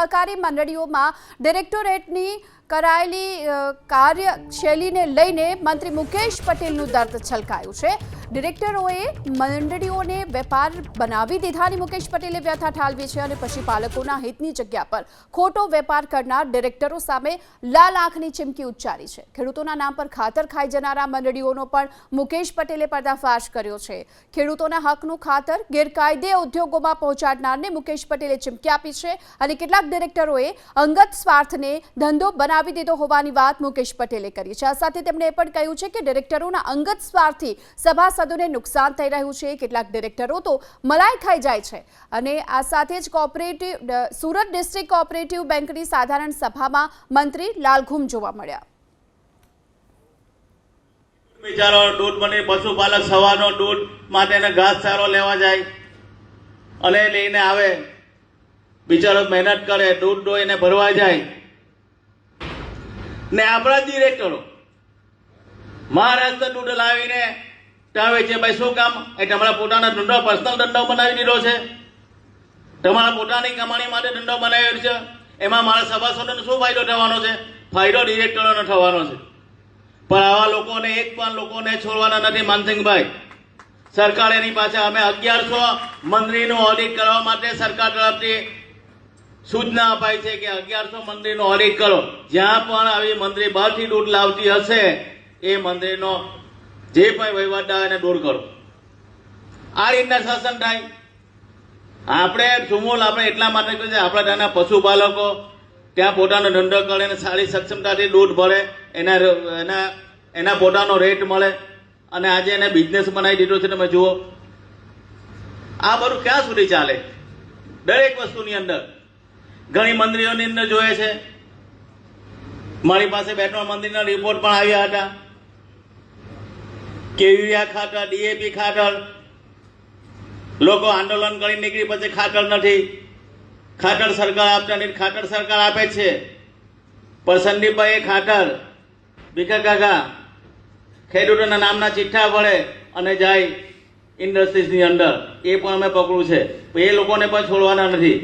સહકારી મંડળીઓમાં ડિરેક્ટોરેટની કરાયેલી કાર્યશૈલીને લઈને મંત્રી મુકેશ પટેલનું દર્દ છલકાયું છે। ડિરેક્ટરોએ મંડળીઓને વેપાર બનાવી દીધાની મુકેશ પટેલે વ્યથા ઠાલવી છે અને પશુપાલકોના હિતની જગ્યા પર ખોટો વેપાર કરનાર ડિરેક્ટરો સામે લાલ આંખની ચીમકી ઉચ્ચારી છે। ખેડૂતોના નામ પર ખાતર ખાઈ જનારા મંડળીઓનો પણ મુકેશ પટેલે પર્દાફાશ કર્યો છે। ખેડૂતોના હકનું ખાતર ગેરકાયદે ઉદ્યોગોમાં પહોંચાડનારને મુકેશ પટેલે ચીમકી આપી છે અને કેટલાક ડિરેક્ટરોએ અંગત સ્વાર્થને ધંધો બનાવી દીધો હોવાની વાત મુકેશ પટેલે કરી છે। આ સાથે તેમણે એ પણ કહ્યું છે કે ડિરેક્ટરોના અંગત સ્વાર્થથી સભાસદોને નુકસાન થઈ રહ્યું છે। કેટલાક ડિરેક્ટરો તો મલાઈ ખાઈ જાય છે અને આ સાથે જ સુરત ડિસ્ટ્રિક્ટ કોઓપરેટિવ બેંકની સાધારણ સભામાં મંત્રી લાલઘુમ જોવા મળ્યા। બિચારો દૂધ બની પશુપાલક સવારનો દૂધ માટેને ઘાસચારો લેવા જાય અને લઈને આવે, બિચારો મહેનત કરે, દૂધ દોઈને ભરવા જાય ને આપણા ડિરેક્ટરો મહારાષ્ટ્ર દૂધ લાવીને ત્યાં વેચે। ભાઈ શું કામ? એ તમારા પોતાના ધંધો, પર્સનલ ધંધો બનાવી દીધો છે, તમારા પોતાની કમાણી માટે ધંધો બનાવ્યો છે। એમાં મારા સભાસદોને શું ફાયદો થવાનો છે? ફાયદો ડિરેક્ટરોને થવાનો છે। પણ આવા લોકોને એક પણ લોકોને છોડવાના નથી માનસિંહભાઈ। સરકાર એની પાસે અમે 1100 મંત્રીનું ઓડિટ કરવા માટે સરકાર તરફથી સૂચના અપાઈ છે કે 1100 મંત્રીનું ઓડિટ કરો। જ્યાં પણ આવી મંત્રી બહારથી દૂધ લાવતી હશે એ મંત્રીનો જે પણ વહીવટદાર એને દૂર કરો। આ રીતના શાસન થાય। આપણે સુમૂલ આપણે એટલા માટે કહ્યું છે, આપણા ત્યાંના પશુપાલકો ત્યાં પોતાનો ધંધો કરે અને સારી સક્ષમતાથી દૂધ ભરે, એના પોતાનો રેટ મળે અને આજે એને બિઝનેસ બનાવી દીધો છે। તમે જુઓ આ બધું ક્યાં સુધી ચાલે? દરેક વસ્તુની અંદર ઘણી મંત્રીઓની અંદર જોઈએ છે। મારી પાસે 2-3 મંત્રીના રિપોર્ટ પણ આવ્યા હતા કે યુરિયા ખાતર, ડીએપી ખાતર, લોકો આંદોલન કરી નીકળી પછી ખાતર નથી, ખાતર સરકાર આપતા નથી, ખાતર સરકાર આપે છે પણ સંદીપભાઈ ખાતર ભીખા કાકા ખેડૂતોના નામના ચિઠ્ઠા પડે અને જાય ઇન્ડસ્ટ્રીઝની અંદર, એ પણ અમે પકડ્યું છે। એ લોકોને પણ છોડવાના નથી।